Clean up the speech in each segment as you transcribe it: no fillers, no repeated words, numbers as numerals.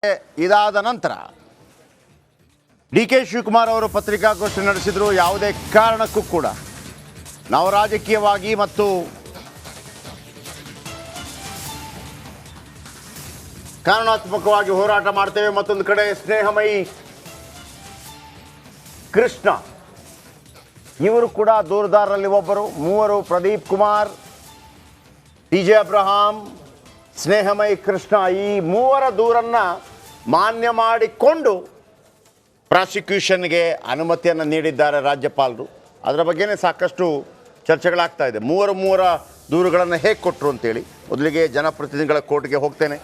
ಇದಾದ ನಂತರ D K Shivakumar ಅವರು ಪತ್ರಿಕಾಗೋಷ್ಠಿ ನಡೆಸಿದ್ರು. ಯಾವುದೇ ಕಾರಣಕ್ಕೂ ಕೂಡ ನಾವು ರಾಜಕೀಯವಾಗಿ ಮತ್ತು ಕಾನೂನಾತ್ಮಕವಾಗಿ ಹೋರಾಟ ಮಾಡ್ತೇವೆ. ಮತ್ತೊಂದು ಕಡೆ ಸ್ನೇಹಮಯಿ ಕೃಷ್ಣ ಇವರು ಕೂಡ ದೂರುದಾರರಲ್ಲಿ ಒಬ್ಬರು. ಮೂವರು ಪ್ರದೀಪ್ ಕುಮಾರ್, ಟಿ ಜೆ ಅಬ್ರಹಾಂ, ಸ್ನೇಹಮಯಿ ಕೃಷ್ಣ, ಈ ಮೂವರ ದೂರನ್ನು ಮಾನ್ಯ ಮಾಡಿಕೊಂಡು ಪ್ರಾಸಿಕ್ಯೂಷನ್ಗೆ ಅನುಮತಿಯನ್ನು ನೀಡಿದ್ದಾರೆ ರಾಜ್ಯಪಾಲರು. ಅದರ ಬಗ್ಗೆನೇ ಸಾಕಷ್ಟು ಚರ್ಚೆಗಳಾಗ್ತಾ ಇದೆ. ಮೂವರ ದೂರುಗಳನ್ನು ಹೇಗೆ ಕೊಟ್ಟರು ಅಂತೇಳಿ. ಮೊದಲಿಗೆ ಜನಪ್ರತಿನಿಧಿಗಳ ಕೋರ್ಟ್ಗೆ ಹೋಗ್ತೇನೆ.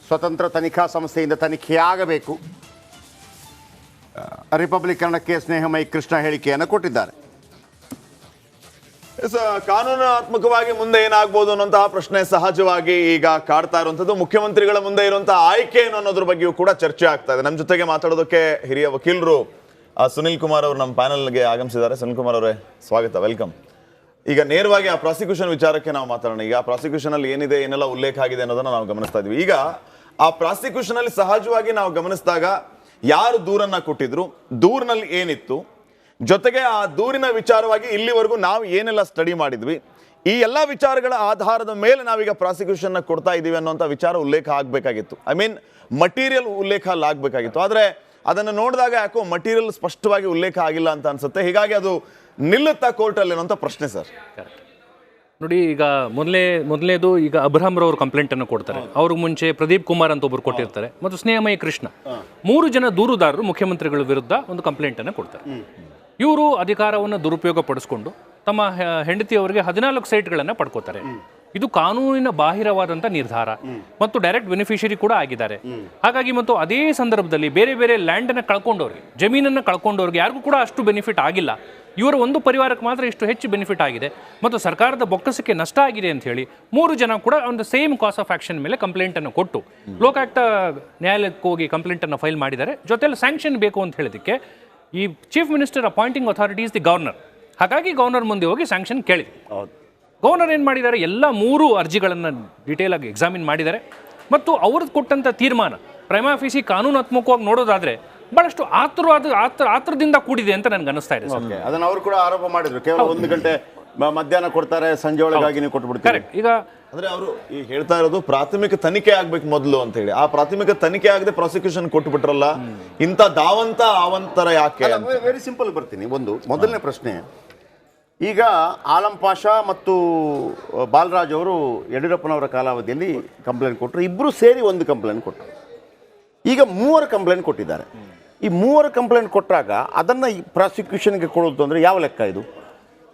ಸ್ವತಂತ್ರ ತನಿಖಾ ಸಂಸ್ಥೆಯಿಂದ ತನಿಖೆಯಾಗಬೇಕು. ರಿಪಬ್ಲಿಕನ್ನಕ್ಕೆ ಸ್ನೇಹಮಯಿ ಕೃಷ್ಣ ಹೇಳಿಕೆಯನ್ನು ಕೊಟ್ಟಿದ್ದಾರೆ. ಕಾನೂನಾತ್ಮಕವಾಗಿ ಮುಂದೆ ಏನಾಗಬಹುದು ಅನ್ನೋಂತಹ ಪ್ರಶ್ನೆ ಸಹಜವಾಗಿ ಈಗ ಕಾಡ್ತಾ ಇರುವಂತದ್ದು. ಮುಖ್ಯಮಂತ್ರಿಗಳ ಮುಂದೆ ಇರುವಂತಹ ಆಯ್ಕೆ ಏನು ಅನ್ನೋದ್ರ ಬಗ್ಗೆಯೂ ಕೂಡ ಚರ್ಚೆ ಆಗ್ತಾ ಇದೆ. ನಮ್ಮ ಜೊತೆಗೆ ಮಾತಾಡೋದಕ್ಕೆ ಹಿರಿಯ ವಕೀಲರು ಸುನಿಲ್ ಕುಮಾರ್ ಅವರು ನಮ್ಮ ಪ್ಯಾನಲ್ಗೆ ಆಗಮಿಸಿದ್ದಾರೆ. ಸುನಿಲ್ ಕುಮಾರ್ ಅವರೇ, ಸ್ವಾಗತ, ವೆಲ್ಕಮ್. ಈಗ ನೇರವಾಗಿ ಆ ಪ್ರಾಸಿಕ್ಯೂಷನ್ ವಿಚಾರಕ್ಕೆ ನಾವು ಮಾತಾಡೋಣ. ಈಗ ಪ್ರಾಸಿಕ್ಯೂಷನ್ ಅಲ್ಲಿ ಏನಿದೆ, ಏನೆಲ್ಲ ಉಲ್ಲೇಖ ಆಗಿದೆ ಅನ್ನೋದನ್ನ ನಾವು ಗಮನಿಸ್ತಾ ಇದೀವಿ. ಈಗ ಆ ಪ್ರಾಸಿಕ್ಯೂಷನ್ ಅಲ್ಲಿ ಸಹಜವಾಗಿ ನಾವು ಗಮನಿಸಿದಾಗ ಯಾರು ದೂರನ್ನ ಕೊಟ್ಟಿದ್ರು, ದೂರಿನಲ್ಲಿ ಏನಿತ್ತು, ಜೊತೆಗೆ ಆ ದೂರಿನ ವಿಚಾರವಾಗಿ ಇಲ್ಲಿವರೆಗೂ ನಾವು ಏನೆಲ್ಲ ಸ್ಟಡಿ ಮಾಡಿದ್ವಿ, ಈ ಎಲ್ಲ ವಿಚಾರಗಳ ಆಧಾರದ ಮೇಲೆ ನಾವೀಗ ಪ್ರಾಸಿಕ್ಯೂಷನ್ ಕೊಡ್ತಾ ಇದ್ದೀವಿ ಅನ್ನೋಂಥ ವಿಚಾರ ಉಲ್ಲೇಖ ಆಗಬೇಕಾಗಿತ್ತು. ಐ ಮೀನ್ ಮಟೀರಿಯಲ್ ಉಲ್ಲೇಖ ಆಗಬೇಕಾಗಿತ್ತು. ಆದರೆ ಅದನ್ನು ನೋಡಿದಾಗ ಯಾಕೋ ಮಟೀರಿಯಲ್ ಸ್ಪಷ್ಟವಾಗಿ ಉಲ್ಲೇಖ ಆಗಿಲ್ಲ ಅಂತ ಅನ್ಸುತ್ತೆ. ಹೀಗಾಗಿ ಅದು ನಿಲ್ಲುತ್ತಾ ಕೋರ್ಟಲ್ಲಿ ಅನ್ನೋಂಥ ಪ್ರಶ್ನೆ ಸರ್. ನೋಡಿ, ಈಗ ಮೊದಲೇದು ಈಗ ಅಬ್ರಹಾಂರವರು ಕಂಪ್ಲೇಂಟನ್ನು ಕೊಡ್ತಾರೆ. ಅವ್ರಿಗೆ ಮುಂಚೆ ಪ್ರದೀಪ್ ಕುಮಾರ್ ಅಂತ ಒಬ್ಬರು ಕೊಟ್ಟಿರ್ತಾರೆ, ಮತ್ತು ಸ್ನೇಹಮಯಿ ಕೃಷ್ಣ, 3 ಜನ ದೂರುದಾರರು ಮುಖ್ಯಮಂತ್ರಿಗಳ ವಿರುದ್ಧ ಒಂದು ಕಂಪ್ಲೇಂಟನ್ನು ಕೊಡ್ತಾರೆ. ಇವರು ಅಧಿಕಾರವನ್ನು ದುರುಪಯೋಗ ಪಡಿಸ್ಕೊಂಡು ತಮ್ಮ ಹೆಂಡತಿಯವರಿಗೆ 14 ಸೈಟ್ಗಳನ್ನು ಪಡ್ಕೋತಾರೆ. ಇದು ಕಾನೂನಿನ ಬಾಹಿರವಾದಂಥ ನಿರ್ಧಾರ ಮತ್ತು ಡೈರೆಕ್ಟ್ ಬೆನಿಫಿಷರಿ ಕೂಡ ಆಗಿದ್ದಾರೆ. ಹಾಗಾಗಿ ಮತ್ತು ಅದೇ ಸಂದರ್ಭದಲ್ಲಿ ಬೇರೆ ಬೇರೆ ಲ್ಯಾಂಡನ್ನು ಕಳ್ಕೊಂಡವ್ರಿಗೆ, ಜಮೀನನ್ನು ಕಳ್ಕೊಂಡವ್ರಿಗೆ ಯಾರಿಗೂ ಕೂಡ ಅಷ್ಟು ಬೆನಿಫಿಟ್ ಆಗಿಲ್ಲ. ಇವರ ಒಂದು ಪರಿವಾರಕ್ಕೆ ಮಾತ್ರ ಇಷ್ಟು ಹೆಚ್ಚು ಬೆನಿಫಿಟ್ ಆಗಿದೆ ಮತ್ತು ಸರ್ಕಾರದ ಬೊಕ್ಕಸಕ್ಕೆ ನಷ್ಟ ಆಗಿದೆ ಅಂತ ಹೇಳಿ 3 ಜನ ಕೂಡ ಒಂದು ಸೇಮ್ ಕಾಸ್ ಆಫ್ ಆಕ್ಷನ್ ಮೇಲೆ ಕಂಪ್ಲೇಂಟನ್ನು ಕೊಟ್ಟು ಲೋಕಾಯುಕ್ತ ನ್ಯಾಯಾಲಯಕ್ಕೆ ಹೋಗಿ ಕಂಪ್ಲೇಂಟನ್ನು ಫೈಲ್ ಮಾಡಿದ್ದಾರೆ. ಜೊತೆಲಿ ಸ್ಯಾಂಕ್ಷನ್ ಬೇಕು ಅಂತ ಹೇಳಿದಕ್ಕೆ ಈ chief minister appointing authority is the governor. ಹಾಗಾಗಿ ಗವರ್ನರ್ ಮುಂದೆ ಹೋಗಿ ಸ್ಯಾಂಕ್ಷನ್ ಕೇಳಿದೆ. ಗವರ್ನರ್ ಏನು ಮಾಡಿದ್ದಾರೆ, ಎಲ್ಲ 3 ಅರ್ಜಿಗಳನ್ನು ಡೀಟೇಲ್ ಆಗಿ ಎಕ್ಸಾಮಿನ್ ಮಾಡಿದ್ದಾರೆ ಮತ್ತು ಅವ್ರದ್ದು ಕೊಟ್ಟಂಥ ತೀರ್ಮಾನ ಪ್ರೈಮಾ ಫೇಸಿ ಕಾನೂನಾತ್ಮಕವಾಗಿ ನೋಡೋದಾದ್ರೆ ಬಹಳಷ್ಟು ಆತರದಿಂದ ಕೂಡಿದೆ ಅಂತ ನನಗೆ ಅನಿಸ್ತಾ ಇದೆ. ಅದನ್ನು ಅವರು ಕೂಡ ಆರೋಪ ಮಾಡಿದ್ರು. ಕೇವಲ 1 ಗಂಟೆ ಮಧ್ಯಾಹ್ನ ಕೊಡ್ತಾರೆ, ಸಂಜೆ ಒಳಗಾಗಿ ನೀವು ಕೊಟ್ಬಿಡ್ತಾರೆ. ಕರೆಕ್ಟ್. ಈಗ ಅಂದ್ರೆ ಅವರು ಈಗ ಹೇಳ್ತಾ ಇರೋದು ಪ್ರಾಥಮಿಕ ತನಿಖೆ ಆಗ್ಬೇಕು ಮೊದಲು ಅಂತ ಹೇಳಿ. ಆ ಪ್ರಾಥಮಿಕ ತನಿಖೆ ಆಗದೆ ಪ್ರಾಸಿಕ್ಯೂಷನ್ ಕೊಟ್ಟು ಬಿಟ್ರಲ್ಲ, ಇಂಥ ದಾವಂತ ಅವಂತರ ಯಾಕೆ? ವೆರಿ ಸಿಂಪಲ್ ಬರ್ತೀನಿ. ಮೊದಲನೇ ಪ್ರಶ್ನೆ, ಈಗ ಆಲಂ ಪಾಷಾ ಮತ್ತು ಬಾಲರಾಜ್ ಅವರು ಯಡಿಯೂರಪ್ಪನವರ ಕಾಲಾವಧಿಯಲ್ಲಿ ಕಂಪ್ಲೇಂಟ್ ಕೊಟ್ಟರು. ಇಬ್ಬರು ಸೇರಿ ಒಂದು ಕಂಪ್ಲೇಂಟ್ ಕೊಟ್ಟರು. ಈಗ 3 ಕಂಪ್ಲೇಂಟ್ ಕೊಟ್ಟಿದ್ದಾರೆ. ಈ 3 ಕಂಪ್ಲೇಂಟ್ ಕೊಟ್ಟಾಗ ಅದನ್ನು ಪ್ರಾಸಿಕ್ಯೂಷನ್ಗೆ ಕೊಡೋದು ಅಂದರೆ ಯಾವ ಲೆಕ್ಕ ಇದು?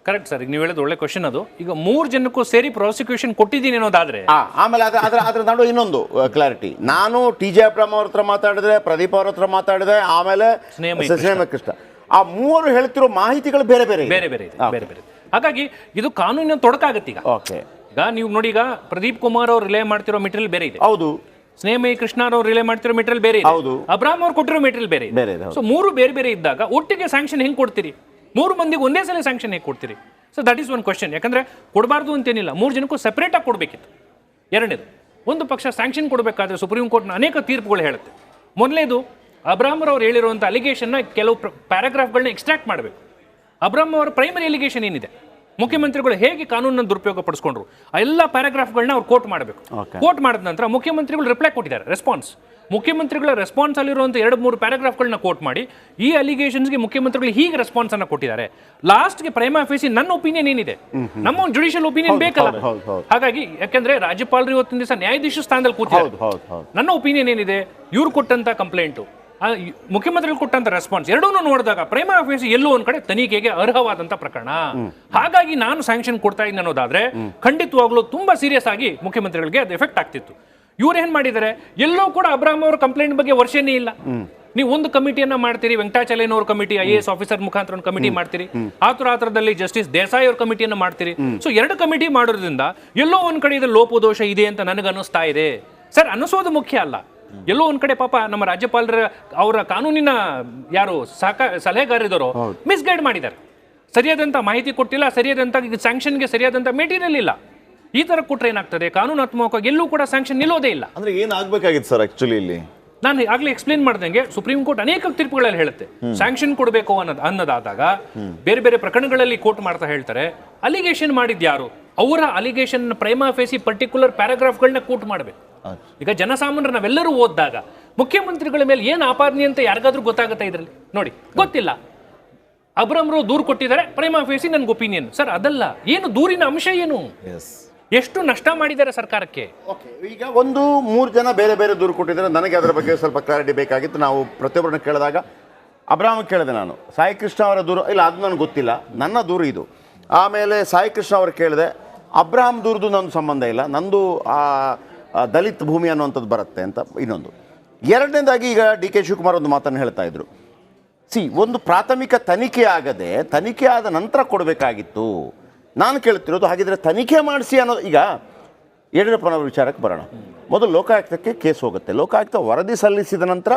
ಕರೆಕ್ಟ್ ಸರ್, ಈಗ ನೀವು ಹೇಳೋದು ಒಳ್ಳೆ ಕ್ವಶನ್. ಅದು ಈಗ 3 ಜನಕ್ಕೂ ಸೇರಿ ಪ್ರಾಸಿಕ್ಯೂಷನ್ ಕೊಟ್ಟಿದ್ದೀನಿ ಅನ್ನೋದಾದ್ರೆ ಆಮೇಲೆ ಅದ್ರ ನಡುವೆ ಇನ್ನೊಂದು ಕ್ಲಾರಿಟಿ. ನಾನು ಟಿ ಜೆ ಅಬ್ರಹಾಂ ಅವ್ರ ಹತ್ರ ಮಾತಾಡಿದೆ, ಪ್ರದೀಪ್ ಅವ್ರ ಹತ್ರ ಮಾತಾಡಿದೆ, ಆಮೇಲೆ ಸ್ನೇಹಮಯಿ ಕೃಷ್ಣ. ಆ 3 ಹೇಳ್ತಿರೋ ಮಾಹಿತಿಗಳು ಬೇರೆ ಬೇರೆ ಬೇರೆ. ಹಾಗಾಗಿ ಇದು ಕಾನೂನಿನ ತೊಡಕಾಗತ್ತೆ. ಈಗ ನೀವು ನೋಡಿ, ಈಗ ಪ್ರದೀಪ್ ಕುಮಾರ್ ಅವ್ರು ರಿಲೇ ಮಾಡ್ತಿರೋ ಮೆಟೀರಿಯಲ್ ಬೇರೆ ಇದೆ. ಹೌದು. ಸ್ನೇಹಮಯಿ ಕೃಷ್ಣ ಅವ್ರು ರಿಲೇ ಮಾಡ್ತಿರೋ ಮೆಟೀರಿಯಲ್ ಬೇರೆ ಇದೆ. ಹೌದು. ಅಬ್ರಾಮ್ ಅವ್ರು ಕೊಟ್ಟಿರೋ ಮೆಟೀರಿಯಲ್ ಬೇರೆ ಇದೆ. ಸೊ 3 ಬೇರೆ ಬೇರೆ ಇದ್ದಾಗ ಒಟ್ಟಿಗೆ ಸ್ಯಾಂಕ್ಷನ್ ಹೆಂಗ್ ಕೊಡ್ತೀರಿ? 3 ಮಂದಿಗೆ ಒಂದೇ ಸಲ ಸ್ಯಾಂಕ್ಷನ್ ಹೇಗೆ ಕೊಡ್ತೀರಿ? So that is one question. ಯಾಕಂದ್ರೆ ಕೊಡಬಾರ್ದು ಅಂತೇನಿಲ್ಲ, 3 ಜನಕ್ಕೂ ಸೆಪರೇಟ್ ಆಗಿ ಕೊಡಬೇಕಿತ್ತು. ಎರಡನೇದು, ಒಂದು ಪಕ್ಷ ಸ್ಯಾಂಕ್ಷನ್ ಕೊಡಬೇಕಾದ್ರೆ ಸುಪ್ರೀಂ ಕೋರ್ಟ್ನ ಅನೇಕ ತೀರ್ಪುಗಳು ಹೇಳುತ್ತೆ. ಮೊದಲನೇದು, ಅಬ್ರಾಮ್ ಅವ್ರು ಹೇಳಿರುವಂಥ ಅಲಿಗೇಷನ್ನ ಕೆಲವು ಪ್ಯಾರಾಗ್ರಾಫ್ಗಳನ್ನ ಎಕ್ಸ್ಟ್ರಾಕ್ಟ್ ಮಾಡಬೇಕು. ಅಬ್ರಾಮ್ ಅವರ ಪ್ರೈಮರಿ ಅಲಿಗೇಷನ್ ಏನಿದೆ, ಮುಖ್ಯಮಂತ್ರಿಗಳು ಹೇಗೆ ಕಾನೂನನ್ನು ದುರುಪಯೋಗ ಪಡಿಸ್ಕೊಂಡ್ರು, ಆ ಎಲ್ಲ ಪ್ಯಾರಾಗ್ರಾಫ್ಗಳನ್ನ ಅವ್ರು ಕೋಟ್ ಮಾಡಬೇಕು. ಕೋಟ್ ಮಾಡಿದ ನಂತರ ಮುಖ್ಯಮಂತ್ರಿಗಳು ರಿಪ್ಲೈ ಕೊಟ್ಟಿದ್ದಾರೆ, ರೆಸ್ಪಾನ್ಸ್. ಮುಖ್ಯಮಂತ್ರಿಗಳ ರೆಸ್ಪಾನ್ಸ್ ಅಲ್ಲಿರುವಂಥ 2-3 ಪ್ಯಾರಾಗ್ರಾಫ್ಗಳನ್ನ ಕೋಟ್ ಮಾಡಿ ಈ ಅಲಿಗೇಷನ್ಸ್ಗೆ ಮುಖ್ಯಮಂತ್ರಿಗಳು ಹೀಗೆ ರೆಸ್ಪಾನ್ಸ್ ಅನ್ನ ಕೊಟ್ಟಿದ್ದಾರೆ. ಲಾಸ್ಟ್ಗೆ ಪ್ರೈಮಾ ಫೇಸಿ ನನ್ನ ಒಪಿನಿಯನ್ ಏನಿದೆ, ನಮ್ಮ ಒಂದು ಜುಡಿಷಿಯಲ್ ಒಪಿನಿಯನ್ ಬೇಕಲ್ಲ. ಹಾಗಾಗಿ ಯಾಕಂದ್ರೆ ರಾಜ್ಯಪಾಲರು ಇವತ್ತಿನ ದಿವಸ ನ್ಯಾಯಾಧೀಶ ಸ್ಥಾನದಲ್ಲಿ ಕೂತಿದ್ದಾರೆ. ನನ್ನ ಒಪಿನಿಯನ್ ಏನಿದೆ, ಇವ್ರು ಕೊಟ್ಟಂತ ಕಂಪ್ಲೇಂಟು, ಮುಖ್ಯಮಂತ್ರಿಗಳು ಕೊಟ್ಟಂತ ರೆಸ್ಪಾನ್ಸ್ ಎರಡೂ ನೋಡಿದಾಗ ಪ್ರೈಮಾ ಫೇಸಿ ಎಲ್ಲೋ ಒಂದ್ ಕಡೆ ತನಿಖೆಗೆ ಅರ್ಹವಾದಂತ ಪ್ರಕರಣ. ಹಾಗಾಗಿ ನಾನು ಸ್ಯಾಂಕ್ಷನ್ ಕೊಡ್ತಾ ಇದ್ದೀನಿ ಅನ್ನೋದಾದ್ರೆ ಖಂಡಿತವಾಗ್ಲೂ ತುಂಬಾ ಸೀರಿಯಸ್ ಆಗಿ ಮುಖ್ಯಮಂತ್ರಿಗಳಿಗೆ ಅದು ಎಫೆಕ್ಟ್ ಆಗ್ತಿತ್ತು. ಇವ್ರು ಏನ್ ಮಾಡಿದ್ದಾರೆ, ಎಲ್ಲೋ ಕೂಡ ಅಬ್ರಾಮ್ ಅವರ ಕಂಪ್ಲೇಂಟ್ ಬಗ್ಗೆ ವರ್ಷನೇ ಇಲ್ಲ. ನೀವು ಒಂದು ಕಮಿಟಿಯನ್ನ ಮಾಡ್ತೀರಿ, ವೆಂಕಟಾಚಲಯ್ಯನವ್ರ ಕಮಿಟಿ, IAS ಆಫೀಸರ್ ಮುಖಾಂತರ ಒಂದು ಕಮಿಟಿ ಮಾಡ್ತೀರಿ, ಆತುರದಲ್ಲಿ ಜಸ್ಟಿಸ್ ದೇಸಾಯಿ ಅವ್ರ ಕಮಿಟಿಯನ್ನು ಮಾಡ್ತೀರಿ. ಸೊ 2 ಕಮಿಟಿ ಮಾಡೋದ್ರಿಂದ ಎಲ್ಲೋ ಒಂದ್ ಕಡೆ ಇದು ಲೋಪದೋಷ ಇದೆ ಅಂತ ನನಗೆ ಅನ್ನಿಸ್ತಾ ಇದೆ. ಸರ್, ಅನ್ನಿಸೋದು ಮುಖ್ಯ ಅಲ್ಲ. ಎಲ್ಲೋ ಒಂದ್ ಕಡೆ ಪಾಪ ನಮ್ಮ ರಾಜ್ಯಪಾಲರ ಅವರ ಕಾನೂನಿನ ಯಾರು ಸಲಹೆಗಾರರಿದ್ದಾರೋ ಮಿಸ್ಗೈಡ್ ಮಾಡಿದ್ದಾರೆ. ಸರಿಯಾದಂತ ಮಾಹಿತಿ ಕೊಟ್ಟಿಲ್ಲ, ಸರಿಯಾದಂತ ಸ್ಯಾಂಕ್ಷನ್ಗೆ ಸರಿಯಾದಂತ ಮೆಟೀರಿಯಲ್ ಇಲ್ಲ. ಈ ತರ ಕೊಟ್ರೆ ಏನಾಗ್ತದೆ, ಕಾನೂನಾತ್ಮಕವಾಗಿ ಎಲ್ಲೂ ಕೂಡ ಸ್ಯಾಂಕ್ಷನ್ ನಿಲ್ಲೋದೇ ಇಲ್ಲ. ಅಂದ್ರೆ ಏನಾಗಬೇಕಾಗಿತ್ತು ಸರ್ ಆಕ್ಚುಲಿ ಇಲ್ಲಿ? ನಾನು ಆಗ್ಲೇ ಎಕ್ಸ್ಪ್ಲೇನ್ ಮಾಡ್ದಂಗೆ ಸುಪ್ರೀಂ ಕೋರ್ಟ್ ಅನೇಕ ತೀರ್ಪುಗಳಲ್ಲಿ ಹೇಳುತ್ತೆ ಸ್ಯಾಂಕ್ಷನ್ ಕೊಡಬೇಕು ಅನ್ನೋದಾದಾಗ ಬೇರೆ ಬೇರೆ ಪ್ರಕರಣಗಳಲ್ಲಿ ಕೋರ್ಟ್ ಮಾಡ್ತಾ ಹೇಳ್ತಾರೆ ಅಲಿಗೇಷನ್ ಮಾಡಿದ್ಯಾರು ಅವರ ಅಲಿಗೇಷನ್ ಪ್ರೈಮಾ ಫೇಸಿ ಪರ್ಟಿಕ್ಯುಲರ್ ಪ್ಯಾರಾಗ್ರಾಫ್ಗಳನ್ನ ಕೋರ್ಟ್ ಮಾಡಬೇಕು. ಈಗ ಜನಸಾಮಾನ್ಯರು ನಾವೆಲ್ಲರೂ ಓದಿದಾಗ ಮುಖ್ಯಮಂತ್ರಿಗಳ ಮೇಲೆ ಏನು ಆಪಾದನೆ ಅಂತ ಯಾರಿಗಾದ್ರೂ ಗೊತ್ತಾಗುತ್ತೆ ಇದರಲ್ಲಿ? ನೋಡಿ, ಗೊತ್ತಿಲ್ಲ. ಅಬ್ರಾಮ್ರು ದೂರು ಕೊಟ್ಟಿದ್ದಾರೆ, ಪ್ರೈಮಾ ಫೇಸಿ ನನ್ಗೆ ಒಪಿನಿಯನ್. ಸರ್ ಅದಲ್ಲ, ಏನು ದೂರಿನ ಅಂಶ ಏನು, ಎಷ್ಟು ನಷ್ಟ ಮಾಡಿದ್ದಾರೆ ಸರ್ಕಾರಕ್ಕೆ? ಈಗ 3 ಜನ ಬೇರೆ ಬೇರೆ ದೂರು ಕೊಟ್ಟಿದ್ದಾರೆ. ನನಗೆ ಅದರ ಬಗ್ಗೆ ಸ್ವಲ್ಪ ಕ್ಲಾರಿಟಿ ಬೇಕಾಗಿತ್ತು. ನಾವು ಪ್ರತಿಯೊಬ್ಬರನ್ನ ಕೇಳಿದಾಗ ಅಬ್ರಾಮ್ ಕೇಳಿದೆ ನಾನು, ಸಾಯಿ ಕೃಷ್ಣ ಅವರ ದೂರು ಇಲ್ಲ, ಅದು ನನಗೆ ಗೊತ್ತಿಲ್ಲ, ನನ್ನ ದೂರು ಇದು. ಆಮೇಲೆ ಸಾಯಿ ಕೃಷ್ಣ ಅವರು ಕೇಳಿದೆ, ಅಬ್ರಾಮ್ ದೂರದು ನನ್ನ ಸಂಬಂಧ ಇಲ್ಲ, ನಂದು ದಲಿತ್ ಭೂಮಿ ಅನ್ನುವಂಥದ್ದು ಬರುತ್ತೆ ಅಂತ ಇನ್ನೊಂದು. ಎರಡನೇದಾಗಿ ಈಗ ಡಿ ಕೆ ಶಿವಕುಮಾರ್ ಒಂದು ಮಾತನ್ನು ಹೇಳ್ತಾ ಇದ್ರು, ಒಂದು ಪ್ರಾಥಮಿಕ ತನಿಖೆ ಆಗದೆ ತನಿಖೆ ಆದ ನಂತರ ಕೊಡಬೇಕಾಗಿತ್ತು. ನಾನು ಕೇಳ್ತಿರೋದು, ಹಾಗಿದ್ರೆ ತನಿಖೆ ಮಾಡಿಸಿ ಅನ್ನೋದು. ಈಗ ಯಡಿಯೂರಪ್ಪನವ್ರ ವಿಚಾರಕ್ಕೆ ಬರೋಣ. ಮೊದಲು ಲೋಕಾಯುಕ್ತಕ್ಕೆ ಕೇಸ್ ಹೋಗುತ್ತೆ. ಲೋಕಾಯುಕ್ತ ವರದಿ ಸಲ್ಲಿಸಿದ ನಂತರ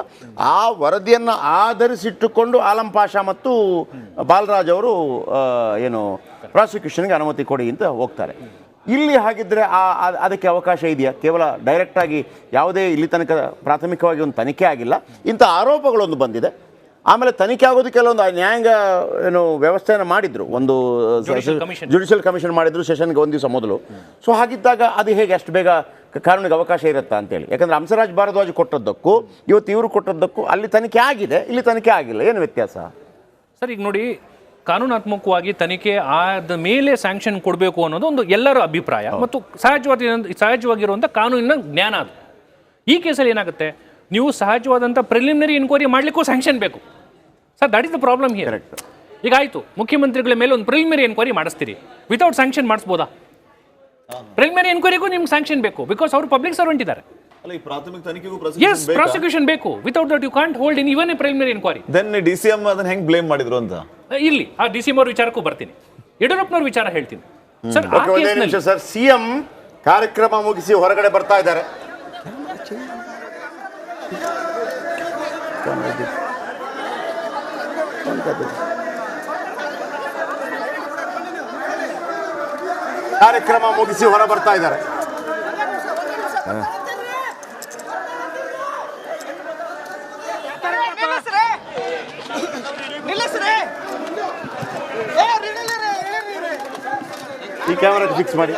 ಆ ವರದಿಯನ್ನು ಆಧರಿಸಿಟ್ಟುಕೊಂಡು ಆಲಂ ಪಾಷಾ ಮತ್ತು ಬಾಲರಾಜ್ ಅವರು ಏನು ಪ್ರಾಸಿಕ್ಯೂಷನ್ಗೆ ಅನುಮತಿ ಕೊಡಿ ಅಂತ ಹೋಗ್ತಾರೆ. ಇಲ್ಲಿ ಹಾಗಿದ್ರೆ ಅದಕ್ಕೆ ಅವಕಾಶ ಇದೆಯಾ? ಕೇವಲ ಡೈರೆಕ್ಟಾಗಿ ಯಾವುದೇ ಇಲ್ಲಿ ತನಕ ಪ್ರಾಥಮಿಕವಾಗಿ ಒಂದು ತನಿಖೆ ಆಗಿಲ್ಲ, ಇಂಥ ಆರೋಪಗಳೊಂದು ಬಂದಿದೆ. ಆಮೇಲೆ ತನಿಖೆ ಆಗೋದಕ್ಕೆ ಕೆಲವೊಂದು ನ್ಯಾಯಾಂಗ ಏನು ವ್ಯವಸ್ಥೆಯನ್ನು ಮಾಡಿದ್ರು, ಒಂದು ಜುಡಿಷಿಯಲ್ ಕಮಿಷನ್ ಮಾಡಿದ್ರು ಸೆಷನ್ಗೆ ಒಂದು ದಿವಸ ಮೊದಲು. ಸೊ ಹಾಗಿದ್ದಾಗ ಅದು ಹೇಗೆ ಅಷ್ಟು ಬೇಗ ಕಾನೂನಿಗೆ ಅವಕಾಶ ಇರುತ್ತಾ ಅಂತೇಳಿ? ಯಾಕಂದರೆ ಹಂಸರಾಜ್ ಭಾರದ್ವಾಜ್ ಕೊಟ್ಟದ್ದಕ್ಕೂ ಇವತ್ತು ಇವರು ಕೊಟ್ಟದ್ದಕ್ಕೂ ಅಲ್ಲಿ ತನಿಖೆ ಆಗಿದೆ, ಇಲ್ಲಿ ತನಿಖೆ ಆಗಿಲ್ಲ, ಏನು ವ್ಯತ್ಯಾಸ? ಸರ್ ಈಗ ನೋಡಿ, ಕಾನೂನಾತ್ಮಕವಾಗಿ ತನಿಖೆ ಆದ ಮೇಲೆ ಸ್ಯಾಂಕ್ಷನ್ ಕೊಡಬೇಕು ಅನ್ನೋದು ಒಂದು ಎಲ್ಲರ ಅಭಿಪ್ರಾಯ ಮತ್ತು ಸಹಜವಾಗಿರುವಂಥ ಕಾನೂನಿನ ಜ್ಞಾನ ಅದು. ಈ ಕೇಸಲ್ಲಿ ಏನಾಗುತ್ತೆ, ನೀವು ಸಹಜವಾದಂಥ ಪ್ರಿಲಿಮಿನರಿ ಇನ್ಕ್ವೈರಿ ಮಾಡಲಿಕ್ಕೂ ಸ್ಯಾಂಕ್ಷನ್ ಬೇಕು sir. That is the problem here. ಈಗ ಆಯಿತು, ಮುಖ್ಯಮಂತ್ರಿಗಳ ಮೇಲೆ ಒಂದು ಪ್ರಿಲಿಮಿನರಿ ಎನ್ಕ್ವೈರಿ ಮಾಡಿಸ್ತೀರಿ, ವಿತೌಟ್ ಸ್ಯಾಂಕ್ಷನ್ ಮಾಡಿಸ್ಬೋದಾ? ಪ್ರಿಲಿಮಿನರಿ ಎನ್ಕ್ವೈರಿಗೂ ನಿಮ್ಗೆ ಸ್ಯಾಂಕ್ಷನ್ ಬೇಕು, ಬಿಕಾಸ್ ಅವರು ಪಬ್ಲಿಕ್ ಸರ್ವೆಂಟ್ ಇದ್ದಾರೆ. Yes, prosecution ಬೇಕು. Without that you can't hold in even a preliminary inquiry. Then DCM ಅದನ್ನ ಹೆಂಗ್ ಬ್ಲೇಮ್ ಮಾಡಿದ್ರು ಅಂತ ಇಲ್ಲಿ ಆ DCM ಅವ್ರ ವಿಚಾರಕ್ಕೂ ಬರ್ತೀನಿ, ಯಡಿಯೂರಪ್ಪನವ್ರ ವಿಚಾರ ಹೇಳ್ತೀನಿ ಸರ್. ಸರ್, ಸಿಎಂ ಕಾರ್ಯಕ್ರಮ ಮುಗಿಸಿ ಹೊರಗಡೆ ಬರ್ತಾ ಇದ್ದಾರೆ. ಕಾರ್ಯಕ್ರಮ ಮುಗಿಸಿ ಹೊರ ಬರ್ತಾ ಇದ್ದಾರೆ. ಈ ಕ್ಯಾಮೆರಾ ಫಿಕ್ಸ್ ಮಾಡಿ.